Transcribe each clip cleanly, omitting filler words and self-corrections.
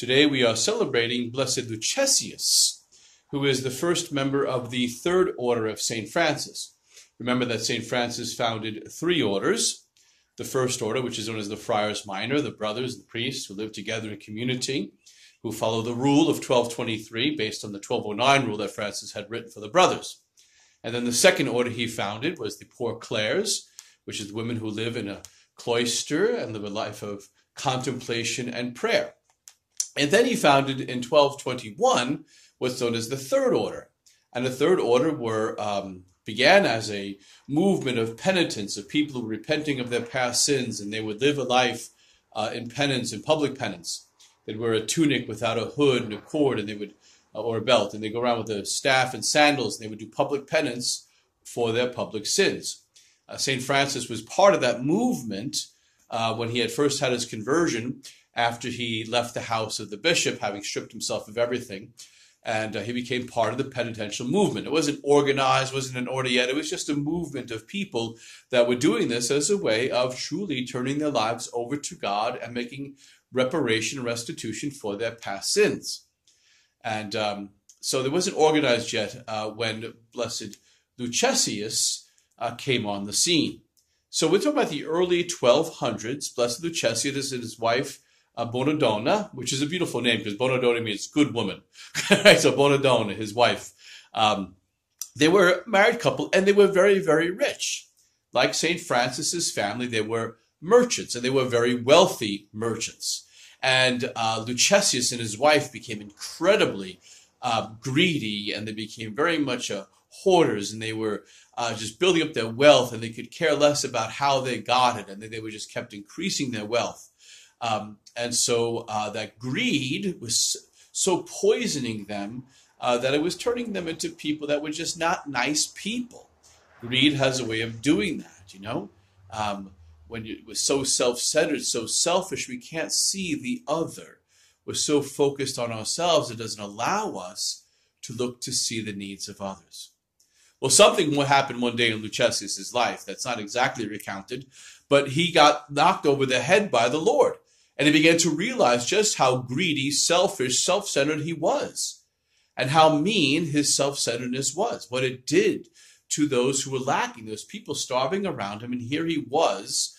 Today we are celebrating Blessed Luchesius, who is the first member of the Third Order of St. Francis. Remember that St. Francis founded three orders. The first order, which is known as the Friars Minor, the brothers and priests who live together in community, who follow the rule of 1223 based on the 1209 rule that Francis had written for the brothers. And then the second order he founded was the Poor Clares, which is women who live in a cloister and live a life of contemplation and prayer. And then he founded in 1221 what's known as the Third Order. And the Third Order began as a movement of penitence, of people who were repenting of their past sins, and they would live a life in penance, in public penance. They'd wear a tunic without a hood and a cord, and they would, or a belt, and they'd go around with a staff and sandals, and they would do public penance for their public sins. St. Francis was part of that movement when he had first had his conversion, after he left the house of the bishop, having stripped himself of everything. And he became part of the penitential movement. It wasn't organized, wasn't an order yet. It was just a movement of people that were doing this as a way of truly turning their lives over to God and making reparation and restitution for their past sins. And so there wasn't organized yet when Blessed Luchesius came on the scene. So we're talking about the early 1200s. Blessed Luchesius and his wife, Bonadonna, which is a beautiful name because Bonadonna means good woman. So Bonadonna, his wife, they were a married couple and they were very, very rich. Like St. Francis's family, they were merchants and they were very wealthy merchants. And Luchesius and his wife became incredibly greedy, and they became very much hoarders, and they were just building up their wealth, and they could care less about how they got it, and they were just kept increasing their wealth. And so that greed was so poisoning them that it was turning them into people that were just not nice people. Greed has a way of doing that, you know. When we're so self-centered, so selfish, we can't see the other. We're so focused on ourselves, it doesn't allow us to look to see the needs of others. Well, something happened one day in Luchesius' life that's not exactly recounted, but he got knocked over the head by the Lord. And he began to realize just how greedy, selfish, self-centered he was, and how mean his self-centeredness was, what it did to those who were lacking, those people starving around him, and here he was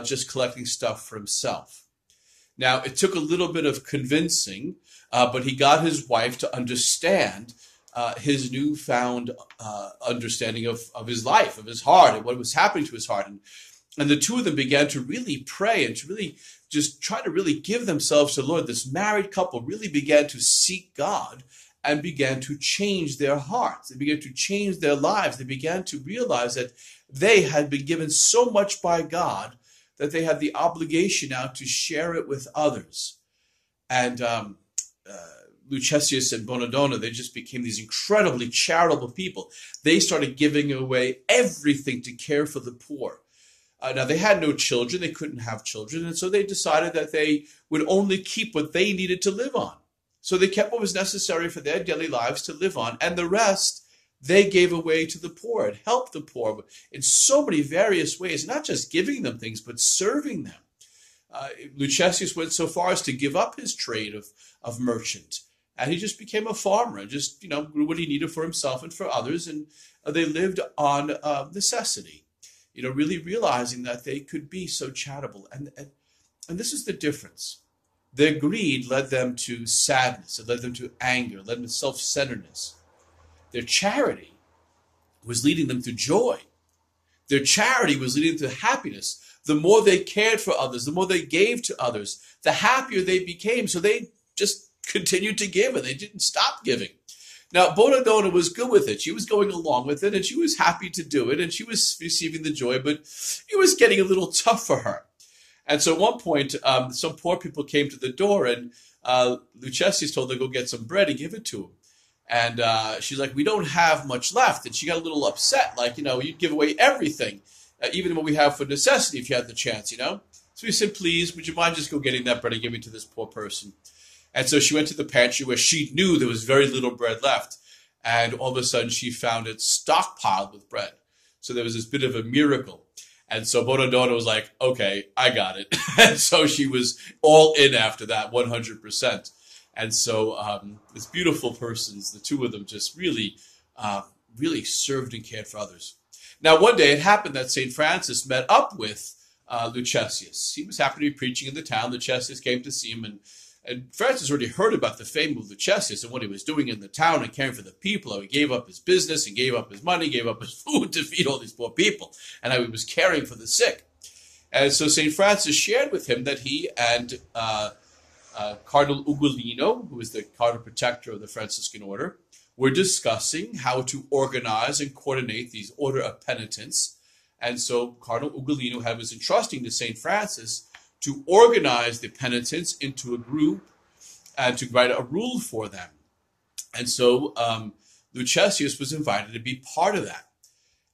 just collecting stuff for himself. Now, it took a little bit of convincing, but he got his wife to understand his newfound understanding of his life, of his heart, and what was happening to his heart. And the two of them began to really pray and to really just try to really give themselves to the Lord. This married couple really began to seek God and began to change their hearts. They began to change their lives. They began to realize that they had been given so much by God that they had the obligation now to share it with others. And Luchesius and Bonadonna, they just became these incredibly charitable people. They started giving away everything to care for the poor. Now, they had no children. They couldn't have children. And so they decided that they would only keep what they needed to live on. So they kept what was necessary for their daily lives to live on. And the rest, they gave away to the poor and helped the poor in so many various ways, not just giving them things, but serving them. Luchesius went so far as to give up his trade of merchant. And he just became a farmer and just, grew what he needed for himself and for others. And they lived on necessity. Really realizing that they could be so charitable. And this is the difference. Their greed led them to sadness. It led them to anger. It led them to self-centeredness. Their charity was leading them to joy. Their charity was leading them to happiness. The more they cared for others, the more they gave to others, the happier they became. So they just continued to give, and they didn't stop giving. Now, Bonadonna was good with it. She was going along with it, and she was happy to do it, and she was receiving the joy, but it was getting a little tough for her. And so at one point, some poor people came to the door, and Luchesius told her to go get some bread and give it to him. And she's like, we don't have much left. And she got a little upset, like, you'd give away everything, even what we have for necessity if you had the chance, So he said, please, would you mind just go getting that bread and giving it to this poor person? And so she went to the pantry where she knew there was very little bread left. And all of a sudden she found it stockpiled with bread. So there was this bit of a miracle. And so Bonadonna was like, okay, I got it. And so she was all in after that, 100%. And so these beautiful persons, the two of them just really, really served and cared for others. Now, one day it happened that St. Francis met up with Luchesius. He was happy to be preaching in the town. Luchesius came to see him, and Francis already heard about the fame of Luchesius and what he was doing in the town and caring for the people. How he gave up his business and gave up his money, gave up his food to feed all these poor people, and how he was caring for the sick. And so St. Francis shared with him that he and Cardinal Ugolino, who is the Cardinal Protector of the Franciscan Order, were discussing how to organize and coordinate these Order of Penitents. And so Cardinal Ugolino was entrusting to St. Francis to organize the penitents into a group and to write a rule for them. And so Luchesius was invited to be part of that.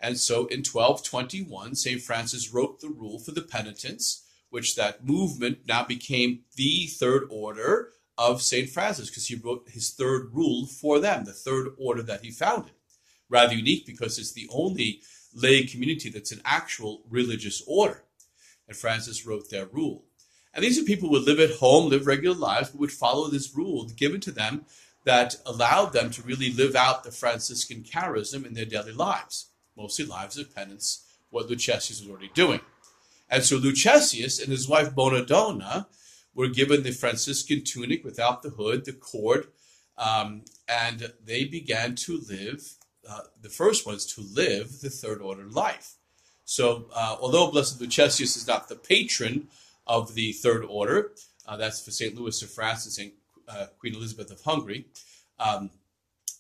And so in 1221, St. Francis wrote the rule for the penitents, which that movement now became the Third Order of St. Francis, because he wrote his third rule for them, the third order that he founded. Rather unique because it's the only lay community that's an actual religious order. And Francis wrote their rule. And these are people who would live at home, live regular lives, but would follow this rule given to them that allowed them to really live out the Franciscan charism in their daily lives, mostly lives of penance, what Luchesius was already doing. And so Luchesius and his wife Bonadonna were given the Franciscan tunic without the hood, the cord, and they began to live, the first ones to live the Third Order life. So although Blessed Luchesius is not the patron of the Third Order, that's for St. Louis of France and St. Queen Elizabeth of Hungary,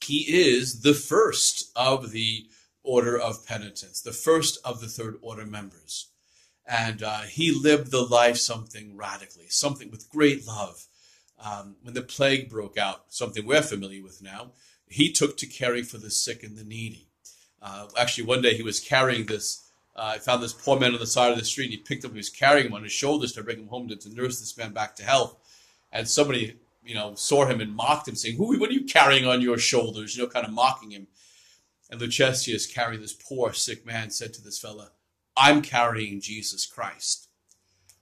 he is the first of the Order of Penitents, the first of the Third Order members. And he lived the life something radically, something with great love. When the plague broke out, something we're familiar with now, he took to caring for the sick and the needy. Actually, one day he was carrying this, I found this poor man on the side of the street, and he picked him, he was carrying him on his shoulders to bring him home to nurse this man back to health. And somebody, saw him and mocked him, saying, what are you carrying on your shoulders? Kind of mocking him. And Luchesius, carrying this poor sick man, said to this fella, I'm carrying Jesus Christ.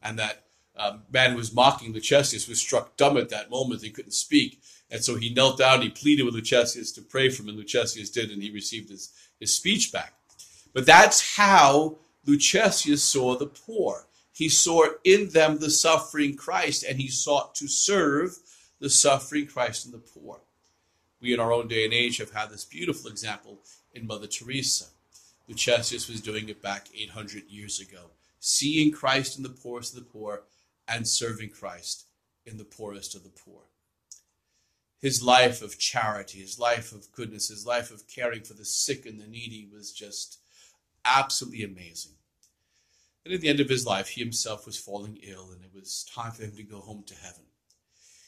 And that man who was mocking Luchesius was struck dumb at that moment. He couldn't speak. And so he knelt down, he pleaded with Luchesius to pray for him, and Luchesius did, and he received his speech back. But that's how Luchesius saw the poor. He saw in them the suffering Christ, and he sought to serve the suffering Christ and the poor. We in our own day and age have had this beautiful example in Mother Teresa. Luchesius was doing it back 800 years ago, seeing Christ in the poorest of the poor and serving Christ in the poorest of the poor. His life of charity, his life of goodness, his life of caring for the sick and the needy was just absolutely amazing. And at the end of his life, he himself was falling ill, and it was time for him to go home to heaven.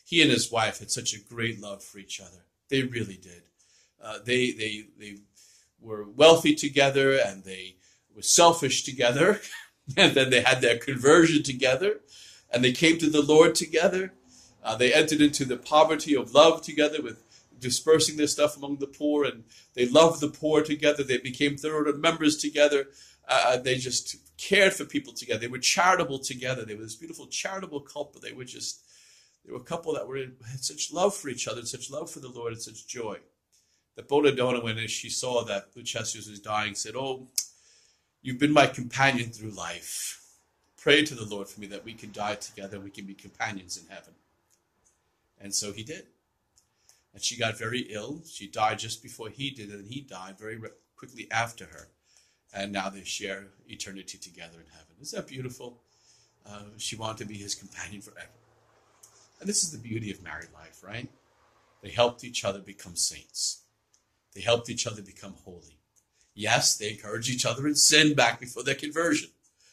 He and his wife had such a great love for each other. They really did. They were wealthy together, and they were selfish together, and then they had their conversion together, and they came to the Lord together. They entered into the poverty of love together with dispersing their stuff among the poor, and they loved the poor together. They became Third Order members together. They just cared for people together. They were charitable together. They were this beautiful charitable couple. They were a couple that had such love for each other, and such love for the Lord, and such joy. That Bonadonna, when she saw that Luchesius was dying, said, "Oh, you've been my companion through life. Pray to the Lord for me that we can die together and we can be companions in heaven." And so he did. And she got very ill. She died just before he did, and he died very quickly after her. And now they share eternity together in heaven. Isn't that beautiful? She wanted to be his companion forever. And this is the beauty of married life, right? They helped each other become saints. They helped each other become holy. Yes, they encouraged each other in sin back before their conversion.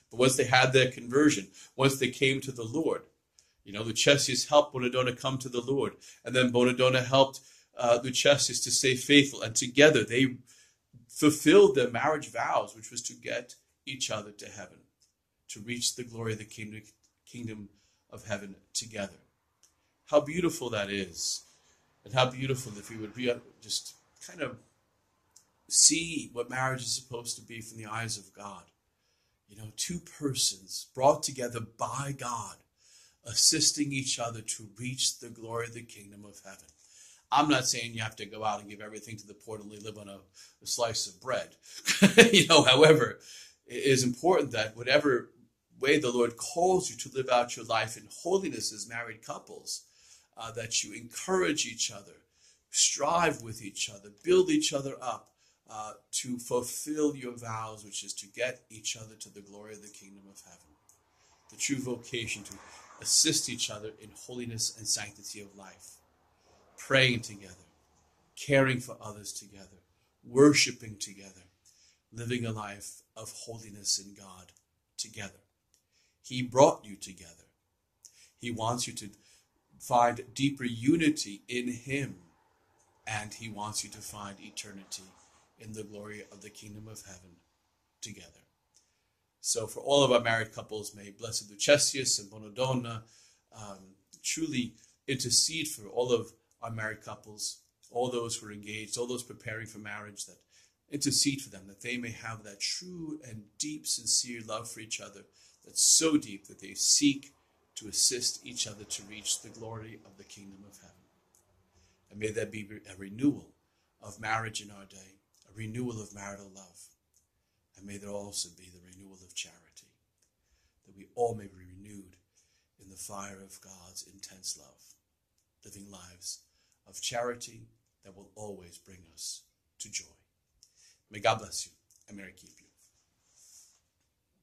But once they had their conversion, once they came to the Lord, Luchesius helped Bonadonna come to the Lord. And then Bonadonna helped Luchesius to stay faithful. And together they fulfilled their marriage vows, which was to get each other to heaven, to reach the glory of the kingdom of heaven together. How beautiful that is. And how beautiful if we would just kind of see what marriage is supposed to be from the eyes of God. two persons brought together by God, assisting each other to reach the glory of the kingdom of heaven. I'm not saying you have to go out and give everything to the poor and only live on a slice of bread. However, it is important that whatever way the Lord calls you to live out your life in holiness as married couples, that you encourage each other, strive with each other, build each other up to fulfill your vows, which is to get each other to the glory of the kingdom of heaven. The true vocation to assist each other in holiness and sanctity of life, praying together, caring for others together, worshiping together, living a life of holiness in God together. He brought you together. He wants you to find deeper unity in Him, and He wants you to find eternity in the glory of the kingdom of heaven together. So for all of our married couples, may Blessed Luchesius and Bonadonna truly intercede for all of our married couples, all those who are engaged, all those preparing for marriage, that intercede for them, that they may have that true and deep, sincere love for each other that's so deep that they seek to assist each other to reach the glory of the kingdom of heaven. And may there be a renewal of marriage in our day, a renewal of marital love. And may there also be the renewal of charity, that we all may be renewed in the fire of God's intense love, living lives of charity that will always bring us to joy. May God bless you and may He keep you.